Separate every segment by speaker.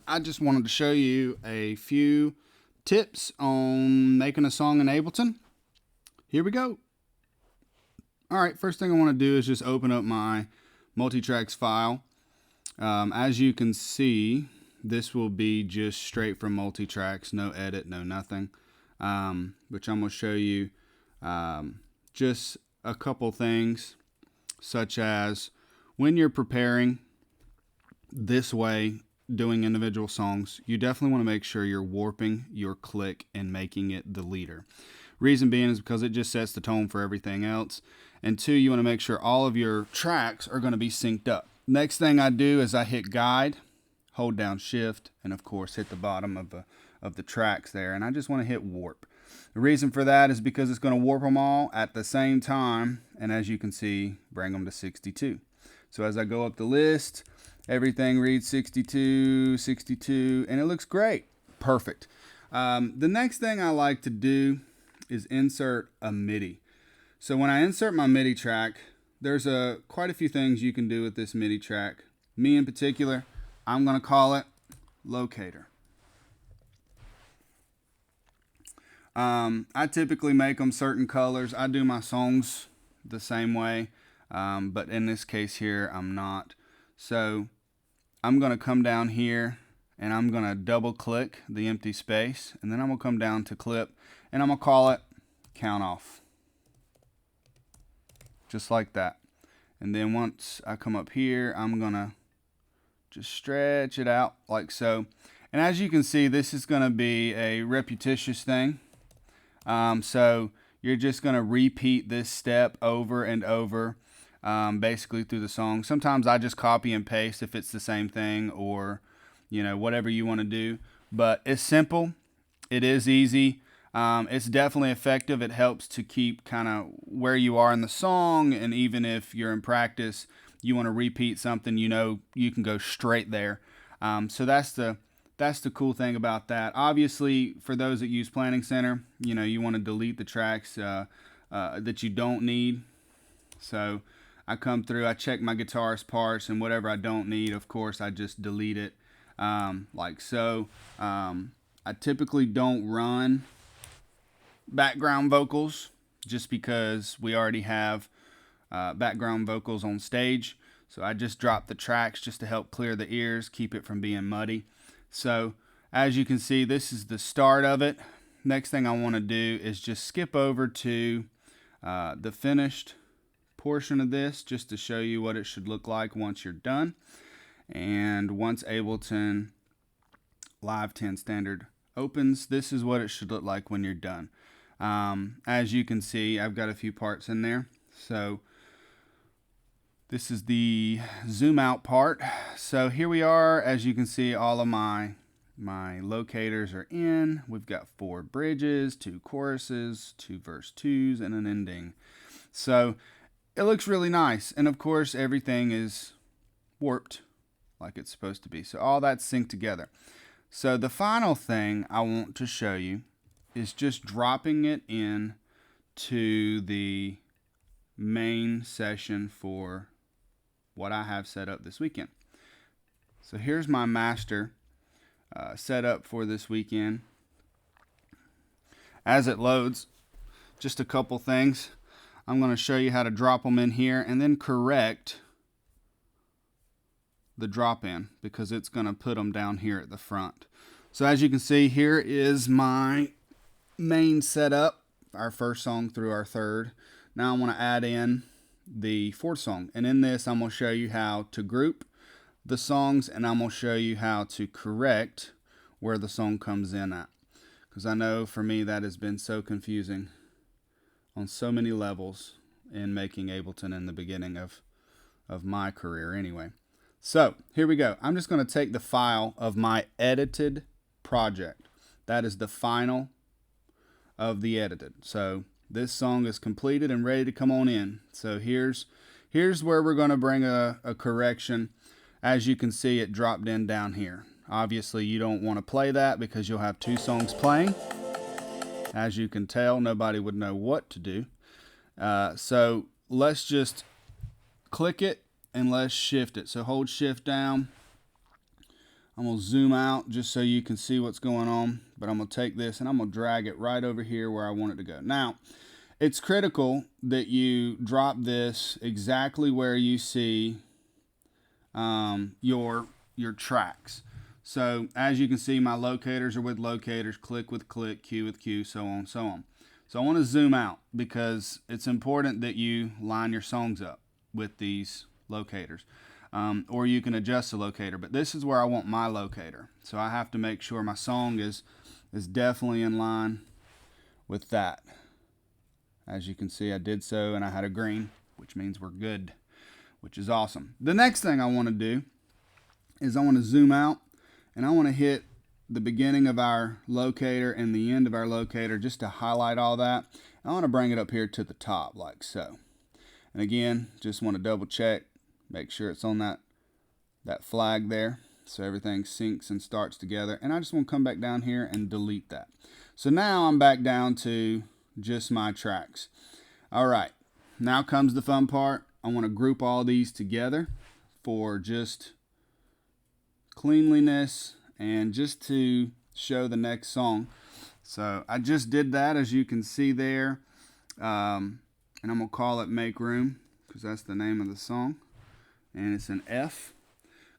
Speaker 1: I just wanted to show you a few tips on making a song in Ableton. Here we go. Alright, first thing I want to do is just open up my multitracks file. As you can see, this will be just straight from multitracks, no edit, no nothing. Which I'm going to show you just a couple things, such as when you're preparing this way, doing individual songs, you definitely want to make sure you're warping your click and making it the leader. Reason being is because it just sets the tone for everything else. And two, you want to make sure all of your tracks are going to be synced up. Next thing I do is I hit guide, hold down shift, and of course hit the bottom of the tracks there. And I just want to hit warp. The reason for that is because it's going to warp them all at the same time. And as you can see, bring them to 62. So as I go up the list, everything reads 62, 62, and it looks great. Perfect. The next thing I like to do is insert a MIDI. So when I insert my MIDI track, there's quite a few things you can do with this MIDI track. Me in particular, I'm going to call it Locator. I typically make them certain colors. I do my songs the same way, but in this case here, I'm not. So I'm going to come down here and I'm going to double click the empty space, and then I'm going to come down to clip and I'm going to call it count off. Just like that. And then once I come up here, I'm going to just stretch it out like so. And as you can see, this is going to be a repetitious thing. So you're just going to repeat this step over and over. Basically through the song. Sometimes I just copy and paste if it's the same thing, or whatever you want to do, but it's simple, it is easy, it's definitely effective. It helps to keep kind of where you are in the song, and even if you're in practice, you want to repeat something, you can go straight there. So that's the cool thing about that. Obviously, for those that use Planning Center, you want to delete the tracks that you don't need. So I come through, I check my guitarist parts, and whatever I don't need, of course, I just delete it, like so. I typically don't run background vocals just because we already have background vocals on stage. So I just drop the tracks just to help clear the ears, keep it from being muddy. So as you can see, this is the start of it. Next thing I want to do is just skip over to the finished portion of this, just to show you what it should look like once you're done. And once Ableton Live 10 Standard opens, this is what it should look like when you're done. As you can see, I've got a few parts in there. So this is the zoom out part. So here we are. As you can see, all of my locators are in. We've got 4 bridges, 2 choruses, 2 verse 2s, and an ending. So it looks really nice, and of course everything is warped like it's supposed to be. So all that's synced together. So the final thing I want to show you is just dropping it in to the main session for what I have set up this weekend. So here's my master set up for this weekend. As it loads, just a couple things. I'm going to show you how to drop them in here and then correct the drop in, because it's going to put them down here at the front. So as you can see, here is my main setup, our first song through our third. Now I want to add in the fourth song, and in this I'm going to show you how to group the songs, and I'm going to show you how to correct where the song comes in at, because I know for me that has been so confusing on so many levels in making Ableton in the beginning of my career anyway. So here we go. I'm just going to take the file of my edited project. That is the final of the edited. So this song is completed and ready to come on in. So here's where we're going to bring a correction. As you can see, it dropped in down here. Obviously you don't want to play that because you'll have 2 songs playing. As you can tell, nobody would know what to do. So let's just click it and let's shift it. So hold shift down I'm going to zoom out just so you can see what's going on. But I'm going to take this and I'm going to drag it right over here where I want it to go. Now, it's critical that you drop this exactly where you see your tracks. So as you can see, my locators are with locators, click with click, cue with cue, so on and so on. So I want to zoom out because it's important that you line your songs up with these locators. Or you can adjust the locator, but this is where I want my locator. So I have to make sure my song is definitely in line with that. As you can see, I did so and I had a green, which means we're good, which is awesome. The next thing I want to do is I want to zoom out and I want to hit the beginning of our locator and the end of our locator just to highlight all that. I want to bring it up here to the top like so. And again, just want to double check, make sure it's on that flag there so everything syncs and starts together. And I just want to come back down here and delete that. So now I'm back down to just my tracks. All right, now comes the fun part. I want to group all these together for just cleanliness and just to show the next song. So I just did that, as you can see there, and I'm gonna call it Make Room because that's the name of the song, and it's an F.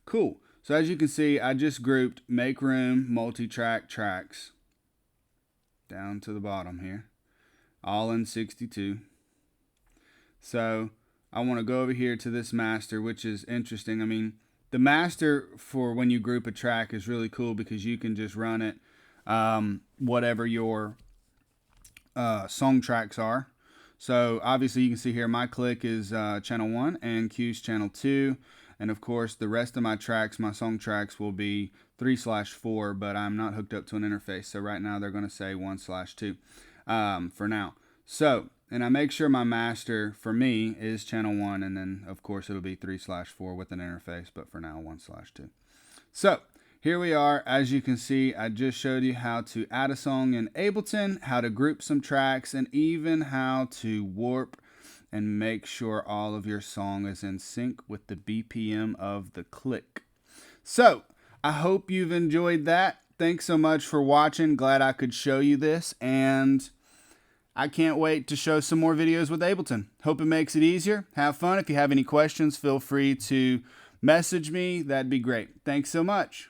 Speaker 1: Cool. So as you can see, I just grouped Make Room, multi-track tracks down to the bottom here, all in 62. So I want to go over here to this master, which is interesting. I mean, the master for when you group a track is really cool because you can just run it whatever your song tracks are. So obviously you can see here my click is channel 1 and Q's channel 2. And of course the rest of my tracks, my song tracks, will be 3/4, but I'm not hooked up to an interface. So right now they're going to say 1/2 for now. So, and I make sure my master for me is channel 1, and then of course it'll be 3/4 with an interface, but for now 1/2. So here we are. As you can see, I just showed you how to add a song in Ableton, how to group some tracks, and even how to warp and make sure all of your song is in sync with the BPM of the click. So I hope you've enjoyed that. Thanks so much for watching. Glad I could show you this, and I can't wait to show some more videos with Ableton. Hope it makes it easier. Have fun. If you have any questions, feel free to message me. That'd be great. Thanks so much.